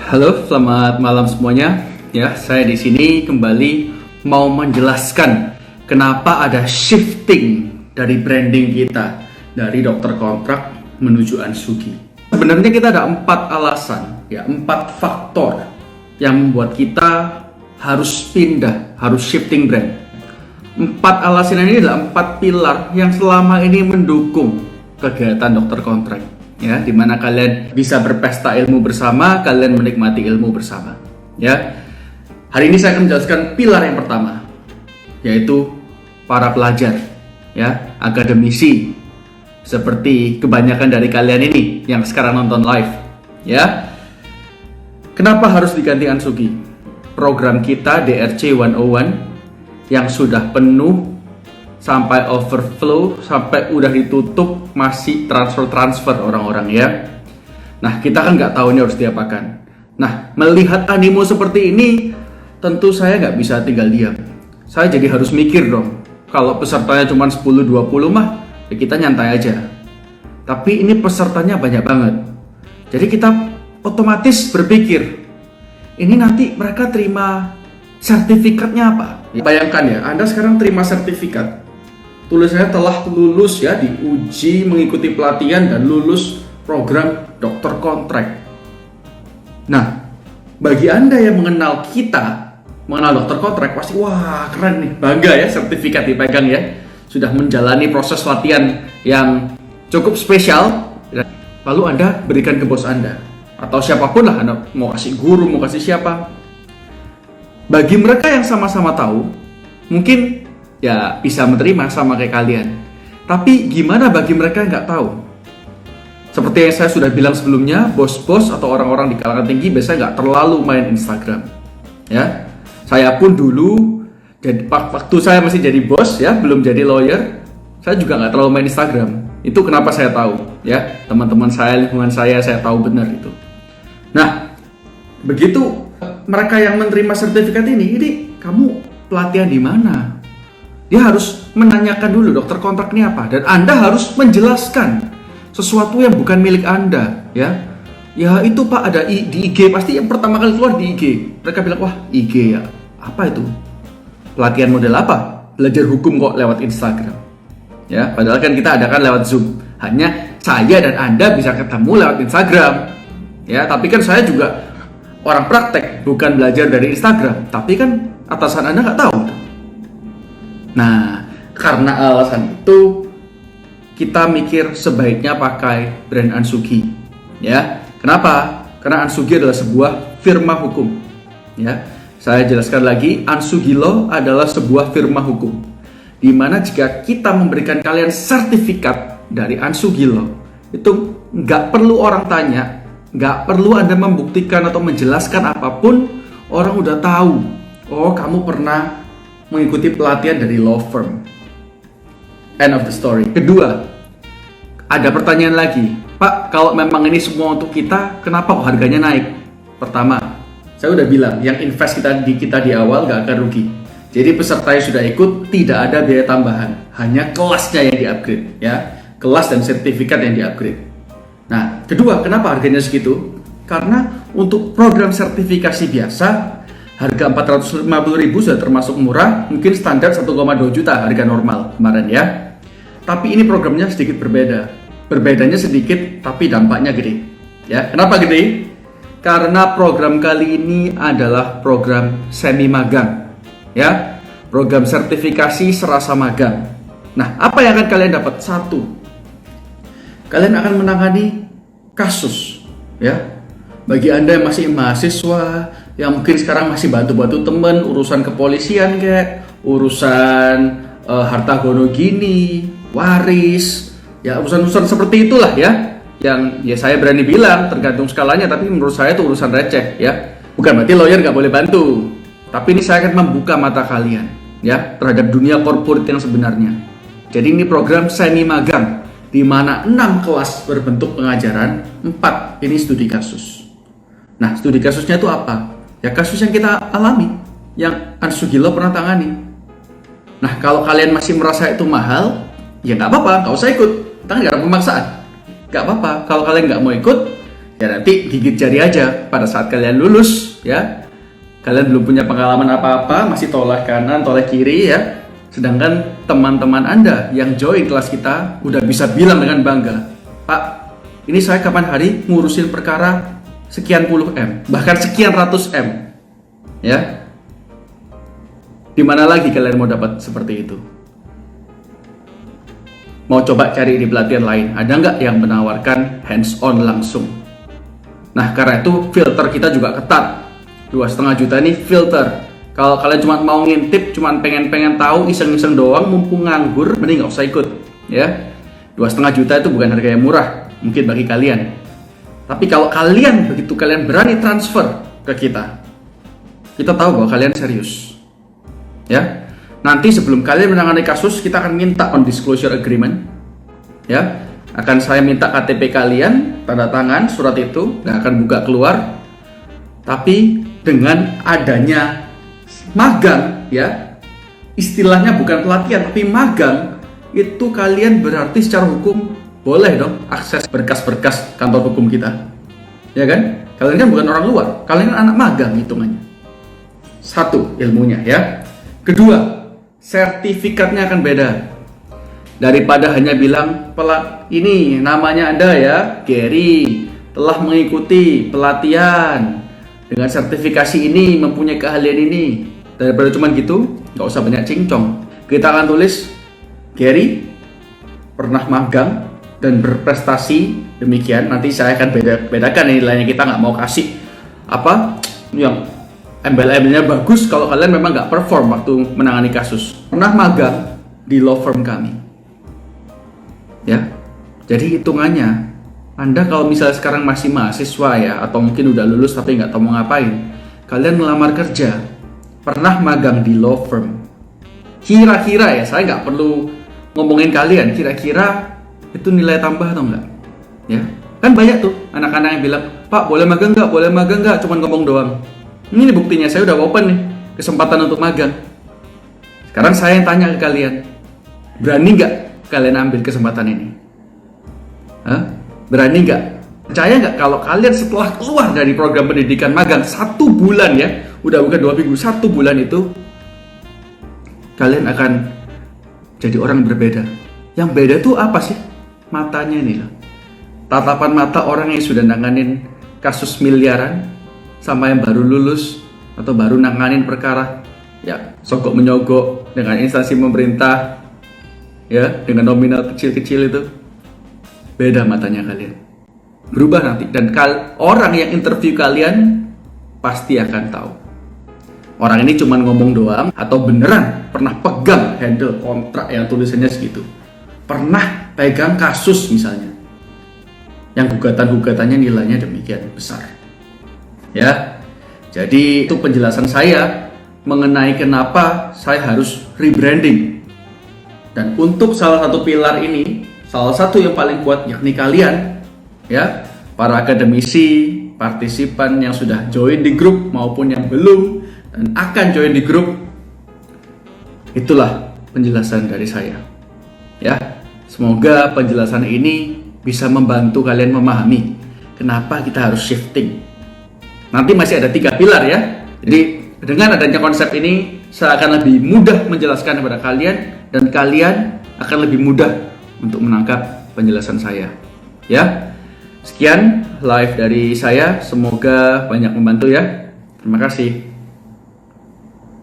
Halo, selamat malam semuanya. Ya, saya di sini kembali mau menjelaskan kenapa ada shifting dari branding kita dari dokter kontrak menuju Ansugi. Sebenarnya kita ada 4 alasan, ya, 4 faktor yang membuat kita harus pindah, harus shifting brand. 4 alasan ini adalah 4 pilar yang selama ini mendukung kegiatan dokter kontrak. Ya, dimana kalian bisa berpesta ilmu bersama, kalian menikmati ilmu bersama. Ya, hari ini saya akan menjelaskan pilar yang pertama, yaitu para pelajar, ya, akademisi, seperti kebanyakan dari kalian ini yang sekarang nonton live. Ya, kenapa harus diganti Ansugi? Program kita DRC 101 yang sudah penuh sampai overflow, sampai udah ditutup, masih transfer orang-orang, ya. Nah, kita kan nggak tahu ini harus diapakan. Nah, melihat animo seperti ini, tentu saya nggak bisa tinggal diam. Saya jadi harus mikir dong. Kalau pesertanya cuma 10-20 mah, ya kita nyantai aja. Tapi ini pesertanya banyak banget. Jadi kita otomatis berpikir, ini nanti mereka terima sertifikatnya apa? Bayangkan ya, Anda sekarang terima sertifikat. Tulisannya telah lulus, ya, diuji, mengikuti pelatihan dan lulus program dokter kontrak. Nah, bagi Anda yang mengenal kita, mengenal dokter kontrak, pasti wah keren nih, bangga ya, sertifikat dipegang ya. Sudah menjalani proses latihan yang cukup spesial. Lalu Anda berikan ke bos Anda atau siapapun lah, Anda mau kasih guru, mau kasih siapa. Bagi mereka yang sama-sama tahu, mungkin ya bisa menerima sama kayak kalian. Tapi gimana bagi mereka yang nggak tahu? Seperti yang saya sudah bilang sebelumnya, bos-bos atau orang-orang di kalangan tinggi biasanya nggak terlalu main Instagram. Ya, saya pun dulu, jadi waktu saya masih jadi bos, ya, belum jadi lawyer, saya juga nggak terlalu main Instagram. Itu kenapa saya tahu, ya, teman-teman saya, lingkungan saya tahu benar itu. Nah, begitu mereka yang menerima sertifikat ini kamu pelatihan di mana? Dia harus menanyakan dulu dokter kontrak ini apa, dan Anda harus menjelaskan sesuatu yang bukan milik Anda, ya. Ya itu Pak, ada di IG, pasti yang pertama kali keluar di IG. Mereka bilang, wah IG ya, apa itu? Pelatihan model apa? Belajar hukum kok lewat Instagram. Ya, padahal kan kita adakan lewat Zoom. Hanya saya dan Anda bisa ketemu lewat Instagram. Ya, tapi kan saya juga orang praktek, bukan belajar dari Instagram. Tapi kan atasan Anda nggak tahu. Nah, karena alasan itu kita mikir sebaiknya pakai brand Ansugi, ya. Kenapa? Karena Ansugi adalah sebuah firma hukum, ya. Saya jelaskan lagi, Ansugi Law adalah sebuah firma hukum, di mana jika kita memberikan kalian sertifikat dari Ansugi Law, itu nggak perlu orang tanya, nggak perlu Anda membuktikan atau menjelaskan apapun, orang udah tahu, oh kamu pernah mengikuti pelatihan dari law firm. End of the story. Kedua, ada pertanyaan lagi, Pak, kalau memang ini semua untuk kita, kenapa kok harganya naik? Pertama, saya udah bilang, yang invest kita di awal gak akan rugi. Jadi peserta yang sudah ikut tidak ada biaya tambahan, hanya kelasnya yang di-upgrade, ya, kelas dan sertifikat yang di-upgrade. Nah, kedua, kenapa harganya segitu? Karena untuk program sertifikasi biasa, harga 450.000 sudah termasuk murah, mungkin standar 1,2 juta harga normal kemarin, ya. Tapi ini programnya sedikit berbeda. Berbedanya sedikit, tapi dampaknya gede. Ya, kenapa gede? Karena program kali ini adalah program semi magang, ya, program sertifikasi serasa magang. Nah, apa yang akan kalian dapat? Satu, kalian akan menangani kasus, ya. Bagi Anda yang masih mahasiswa, yang mungkin sekarang masih bantu-bantu temen, urusan kepolisian kayak, urusan harta gono gini, waris, ya urusan-urusan seperti itulah, ya. Yang ya saya berani bilang tergantung skalanya, tapi menurut saya itu urusan receh, ya. Bukan berarti lawyer nggak boleh bantu, tapi ini saya akan membuka mata kalian, ya, terhadap dunia korporat yang sebenarnya. Jadi ini program semi magang, di mana 6 kelas berbentuk pengajaran, 4 ini studi kasus. Nah, studi kasusnya itu apa? Ya kasus yang kita alami, yang Ansugi Law pernah tangani. Nah, kalau kalian masih merasa itu mahal, ya nggak apa-apa, nggak usah ikut. Kita nggak ada pemaksaan. Nggak apa-apa, kalau kalian nggak mau ikut, Ya nanti gigit jari aja pada saat kalian lulus ya. Kalian belum punya pengalaman apa-apa, masih toleh kanan, toleh kiri ya. Sedangkan teman-teman Anda yang join kelas kita udah bisa bilang dengan bangga, Pak, ini saya kapan hari ngurusin perkara sekian puluh M, bahkan sekian ratus M. Ya. Di mana lagi kalian mau dapat seperti itu? Mau coba cari di pelatihan lain, ada nggak yang menawarkan hands-on langsung? Nah, karena itu filter kita juga ketat. 2,5 juta ini filter. Kalau kalian cuma mau ngintip, cuma pengen tahu, iseng-iseng doang, mumpung nganggur, mending nggak usah ikut. Ya, 2,5 juta itu bukan harga yang murah, mungkin bagi kalian. Tapi kalau kalian, begitu kalian berani transfer ke kita tahu bahwa kalian serius. Ya, nanti sebelum kalian menangani kasus, kita akan minta on disclosure agreement. Ya, akan saya minta KTP kalian, tanda tangan surat itu, nggak akan buka keluar. Tapi dengan adanya magang, ya, istilahnya bukan pelatihan tapi magang, itu kalian berarti secara hukum boleh dong akses berkas-berkas kantor hukum kita, ya kan? Kalian kan bukan orang luar, kalian anak magang hitungannya. Satu, ilmunya ya. Kedua, sertifikatnya akan beda. Daripada hanya bilang, ini namanya Anda ya, Gary, telah mengikuti pelatihan dengan sertifikasi ini, mempunyai keahlian ini. Daripada cuma gitu, nggak usah banyak cincong. Kita akan tulis, Gary pernah magang dan berprestasi demikian. Nanti saya akan bedakan nilainya. Kita nggak mau kasih apa yang embel-embelnya bagus kalau kalian memang nggak perform waktu menangani kasus. Pernah magang di law firm kami. Ya, jadi hitungannya Anda kalau misalnya sekarang masih mahasiswa ya, atau mungkin udah lulus tapi nggak tahu mau ngapain, kalian melamar kerja, pernah magang di law firm, kira-kira ya, saya nggak perlu ngomongin kalian, kira-kira itu nilai tambah atau enggak? Ya, kan banyak tuh anak-anak yang bilang, Pak boleh magang nggak? Boleh magang nggak? Cuman ngomong doang. Ini buktinya, saya udah open nih kesempatan untuk magang. Sekarang saya yang tanya ke kalian, berani nggak kalian ambil kesempatan ini? Hah? Berani nggak? Percaya nggak kalau kalian setelah keluar dari program pendidikan magang 1 bulan ya, udah bukan 2 minggu, 1 bulan itu kalian akan jadi orang berbeda. Yang beda tuh apa sih? Matanya nih loh. Tatapan mata orang yang sudah nanganin kasus miliaran sama yang baru lulus atau baru nanganin perkara ya sogok menyogok dengan instansi pemerintah ya, dengan nominal kecil-kecil itu. Beda matanya kalian. Berubah nanti. Dan orang yang interview kalian pasti akan tahu. Orang ini cuma ngomong doang atau beneran pernah pegang handle kontrak yang tulisannya segitu. Pernah pegang kasus misalnya. Yang gugatan-gugatannya nilainya demikian besar. Ya. Jadi itu penjelasan saya mengenai kenapa saya harus rebranding. Dan untuk salah satu pilar ini, salah satu yang paling kuat yakni kalian, ya, para akademisi, partisipan yang sudah join di grup maupun yang belum dan akan join di grup. Itulah penjelasan dari saya. Ya, semoga penjelasan ini bisa membantu kalian memahami kenapa kita harus shifting. Nanti masih ada 3 pilar ya. Jadi dengan adanya konsep ini, saya akan lebih mudah menjelaskan kepada kalian dan kalian akan lebih mudah untuk menangkap penjelasan saya. Ya, sekian live dari saya. Semoga banyak membantu ya. Terima kasih.